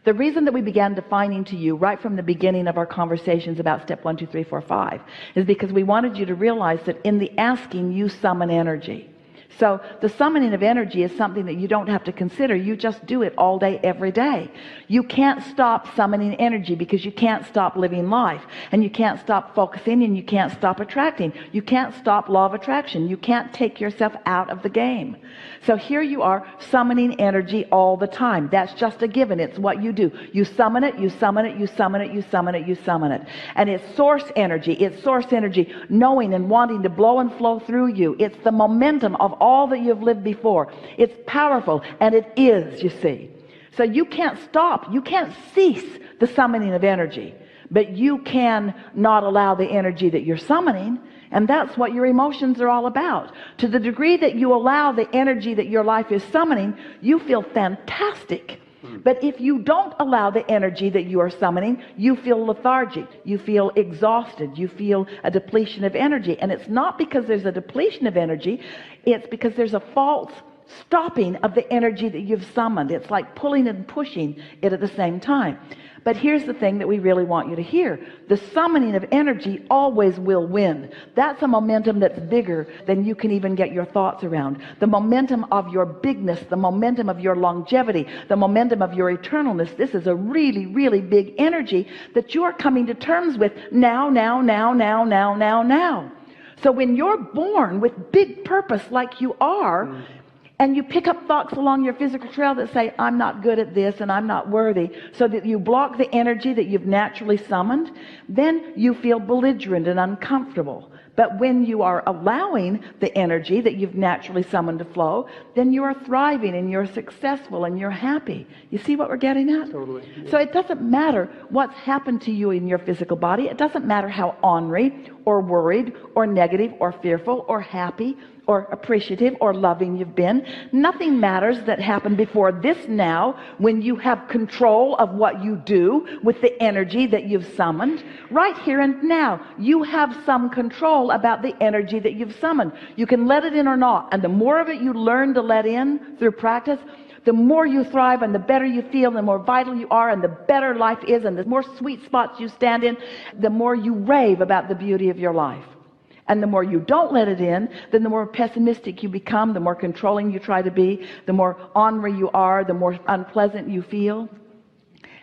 The reason that we began defining to you right from the beginning of our conversations about step 1, 2, 3, 4, 5 is because we wanted you to realize that in the asking, you summon energy. So the summoning of energy is something that you don't have to consider. You just do it all day, every day. You can't stop summoning energy because you can't stop living life, and you can't stop focusing, and you can't stop attracting. You can't stop law of attraction. You can't take yourself out of the game. So here you are summoning energy all the time. That's just a given. It's what you do. You summon it, you summon it, you summon it, you summon it, you summon it. And it's source energy. It's source energy knowing and wanting to blow and flow through you. It's the momentum of all that you've lived before. It's powerful, and it is, you see. So you can't stop. You can't cease the summoning of energy, but you can not allow the energy that you're summoning. And that's what your emotions are all about. To the degree that you allow the energy that your life is summoning, you feel fantastic. But if you don't allow the energy that you are summoning, you feel lethargic, you feel exhausted, you feel a depletion of energy. And it's not because there's a depletion of energy, it's because there's a false stopping of the energy that you've summoned. It's like pulling and pushing it at the same time. But here's the thing that we really want you to hear. The summoning of energy always will win. That's a momentum that's bigger than you can even get your thoughts around. The momentum of your bigness, the momentum of your longevity, the momentum of your eternalness. This is a really, really big energy that you are coming to terms with now. So when you're born with big purpose like you are, and you pick up thoughts along your physical trail that say, I'm not good at this and I'm not worthy, so that you block the energy that you've naturally summoned, then you feel belligerent and uncomfortable. But when you are allowing the energy that you've naturally summoned to flow, then you are thriving and you're successful and you're happy. You see what we're getting at? Totally. Yeah. So it doesn't matter what's happened to you in your physical body. It doesn't matter how ornery or worried or negative or fearful or happy or appreciative or loving you've been. Nothing matters that happened before this now, when you have control of what you do with the energy that you've summoned. Right here and now, you have some control about the energy that you've summoned. You can let it in or not, and the more of it you learn to let in through practice, the more you thrive and the better you feel, the more vital you are, and the better life is, and the more sweet spots you stand in, the more you rave about the beauty of your life. And the more you don't let it in, then the more pessimistic you become, the more controlling you try to be, the more ornery you are, the more unpleasant you feel,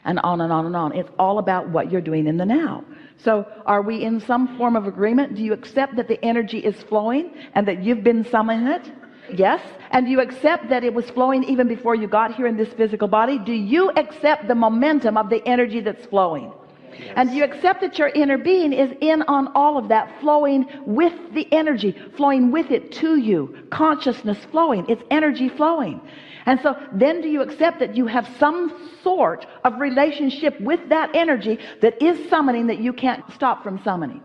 and on and on and on. It's all about what you're doing in the now. So are we in some form of agreement? Do you accept that the energy is flowing and that you've been summoning it? Yes. And do you accept that it was flowing even before you got here in this physical body? Do you accept the momentum of the energy that's flowing? Yes. And do you accept that your inner being is in on all of that, flowing with the energy, flowing with it to you, consciousness flowing, it's energy flowing. And so then do you accept that you have some sort of relationship with that energy that is summoning, that you can't stop from summoning?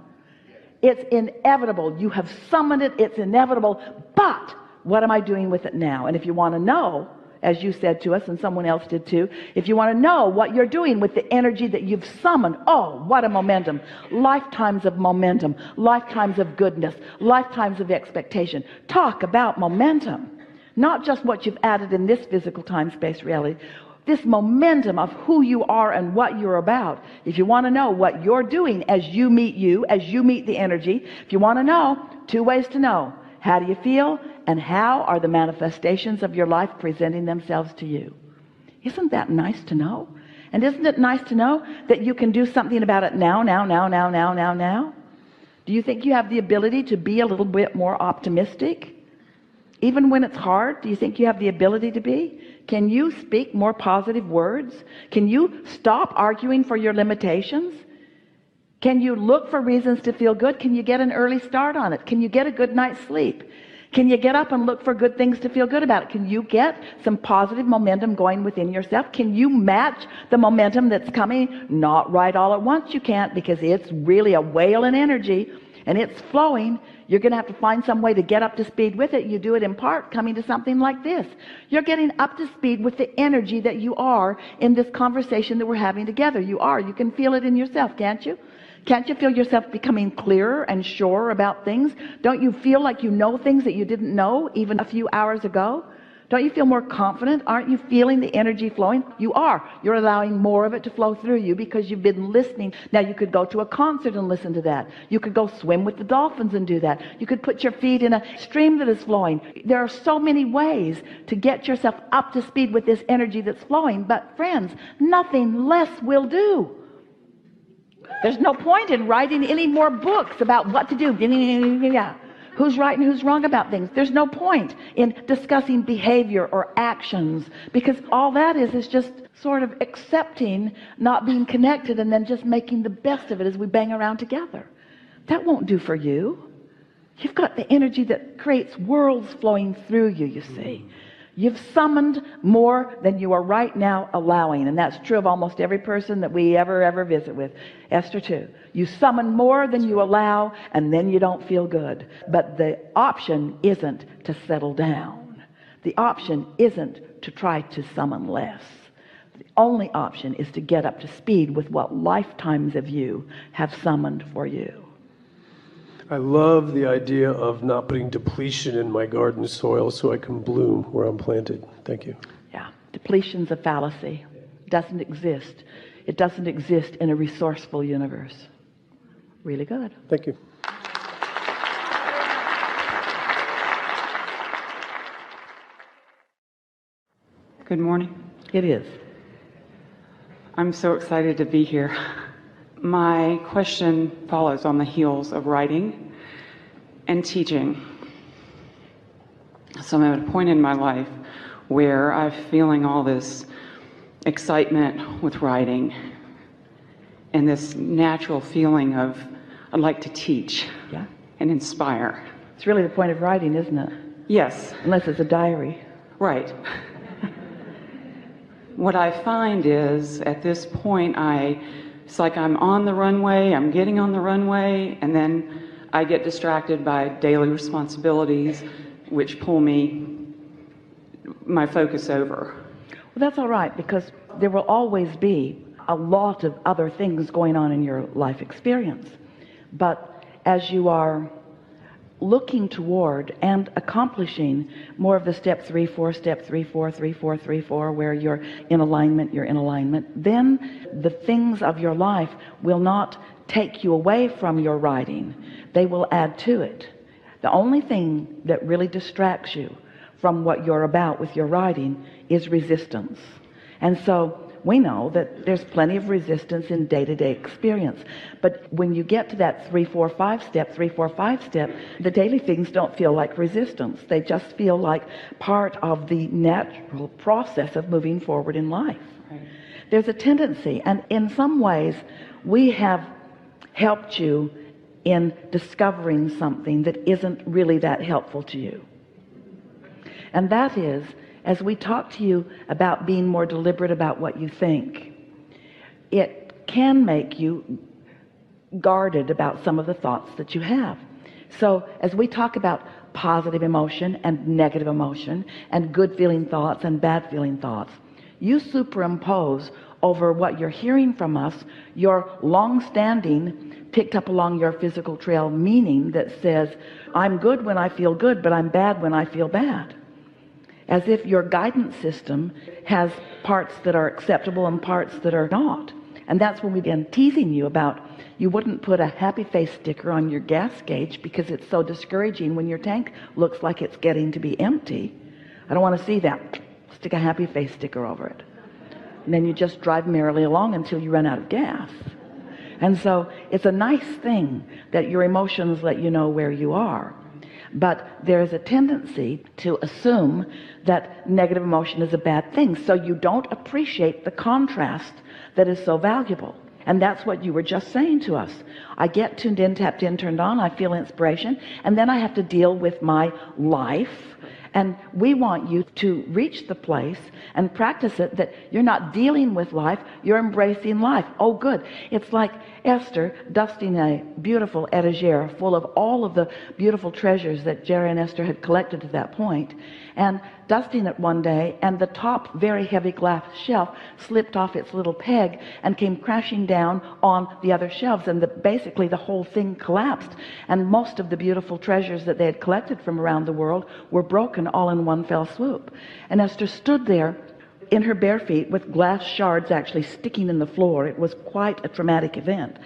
It's inevitable. You have summoned it. It's inevitable. But what am I doing with it now? And if you want to know, as you said to us, and someone else did too, if you want to know what you're doing with the energy that you've summoned, oh, what a momentum. Lifetimes of momentum, lifetimes of goodness, lifetimes of expectation. Talk about momentum. Not just what you've added in this physical time-space reality. This momentum of who you are and what you're about. If you want to know what you're doing as you meet the energy, if you want to know, 2 ways to know. How do you feel? And how are the manifestations of your life presenting themselves to you? Isn't that nice to know? And isn't it nice to know that you can do something about it now? Do you think you have the ability to be a little bit more optimistic? Even when it's hard, do you think you have the ability to be? Can you speak more positive words? Can you stop arguing for your limitations? Can you look for reasons to feel good? Can you get an early start on it? Can you get a good night's sleep? Can you get up and look for good things to feel good about it? Can you get some positive momentum going within yourself? Can you match the momentum that's coming? Not right all at once, you can't, because it's really a whale in energy and it's flowing. You're going to have to find some way to get up to speed with it. You do it in part coming to something like this. You're getting up to speed with the energy that you are in this conversation that we're having together. You are. You can feel it in yourself, can't you? Can't you feel yourself becoming clearer and surer about things? Don't you feel like you know things that you didn't know even a few hours ago? Don't you feel more confident? Aren't you feeling the energy flowing? You are. You're allowing more of it to flow through you because you've been listening. Now you could go to a concert and listen to that. You could go swim with the dolphins and do that. You could put your feet in a stream that is flowing. There are so many ways to get yourself up to speed with this energy that's flowing. But friends, nothing less will do. There's no point in writing any more books about what to do. Who's right and who's wrong about things. There's no point in discussing behavior or actions, because all that is just sort of accepting not being connected and then just making the best of it as we bang around together. That won't do for you. You've got the energy that creates worlds flowing through you, you see. You've summoned more than you are right now allowing, and that's true of almost every person that we ever visit with. Esther too. You summon more than you allow, and then you don't feel good. But the option isn't to settle down. The option isn't to try to summon less. The only option is to get up to speed with what lifetimes of you have summoned for you. I love the idea of not putting depletion in my garden soil so I can bloom where I'm planted. Thank you. Yeah, depletion's a fallacy. It doesn't exist. It doesn't exist in a resourceful universe. Really good. Thank you. Good morning. It is. I'm so excited to be here. My question follows on the heels of writing and teaching. So I'm at a point in my life where I'm feeling all this excitement with writing and this natural feeling of I'd like to teach and inspire. It's really the point of writing, isn't it? Yes. Unless it's a diary. Right. What I find is at this point it's like I'm on the runway, I'm getting on the runway, and then I get distracted by daily responsibilities which pull my focus over. Well, that's all right, because there will always be a lot of other things going on in your life experience. But as you are looking toward and accomplishing more of the step 3-4, step 3-4, 3-4, 3-4, where you're in alignment, then the things of your life will not take you away from your writing. They will add to it. The only thing that really distracts you from what you're about with your writing is resistance. And so we know that there's plenty of resistance in day-to-day experience. But when you get to that 3-4-5 step, the daily things don't feel like resistance. They just feel like part of the natural process of moving forward in life. Right. There's a tendency, and in some ways we have helped you in discovering something that isn't really that helpful to you. And that is, as we talk to you about being more deliberate about what you think, it can make you guarded about some of the thoughts that you have. So as we talk about positive emotion and negative emotion and good feeling thoughts and bad feeling thoughts, you superimpose over what you're hearing from us your long-standing, picked up along your physical trail meaning that says, I'm good when I feel good, but I'm bad when I feel bad. As if your guidance system has parts that are acceptable and parts that are not. And that's when we began teasing you about you wouldn't put a happy face sticker on your gas gauge because it's so discouraging when your tank looks like it's getting to be empty. I don't want to see that. Stick a happy face sticker over it. And then you just drive merrily along until you run out of gas. And so it's a nice thing that your emotions let you know where you are. But there's a tendency to assume that negative emotion is a bad thing, so you don't appreciate the contrast that is so valuable. And that's what you were just saying to us. I get tuned in, tapped in, turned on, I feel inspiration, and then I have to deal with my life. And we want you to reach the place and practice it that you're not dealing with life, you're embracing life. Oh good. It's like Esther dusting a beautiful etagere full of all of the beautiful treasures that Jerry and Esther had collected to that point, and dusting it one day, and the top very heavy glass shelf slipped off its little peg and came crashing down on the other shelves, and basically the whole thing collapsed, and most of the beautiful treasures that they had collected from around the world were broken all in one fell swoop. And Esther stood there in her bare feet with glass shards actually sticking in the floor. It was quite a traumatic event.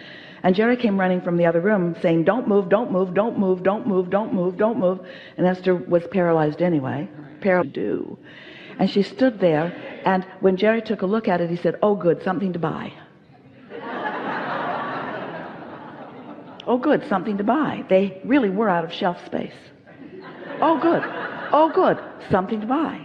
And Jerry came running from the other room saying, don't move, don't move, don't move, don't move, don't move, don't move. And Esther was paralyzed anyway. Paralyzed. And she stood there, and when Jerry took a look at it, he said, oh good, something to buy. Oh good, something to buy. They really were out of shelf space. Oh good, something to buy.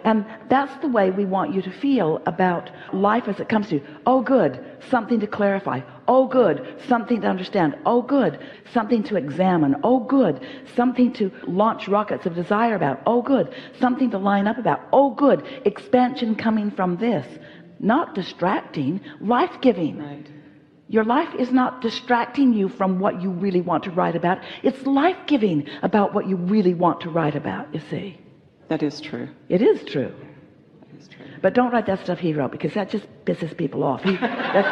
And that's the way we want you to feel about life as it comes to you. Oh good, something to clarify. Oh good, something to understand. Oh good, something to examine. Oh good, something to launch rockets of desire about. Oh good, something to line up about. Oh good, expansion coming from this. Not distracting, life-giving. Right. Your life is not distracting you from what you really want to write about. It's life-giving about what you really want to write about, you see. That is true. It is true. That is true. But don't write that stuff he wrote, because that just pisses people off. That's,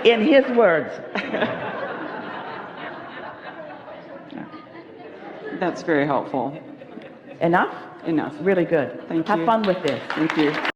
in his words. That's very helpful. Enough? Enough. Really good. Thank Have you. fun with this. Thank you.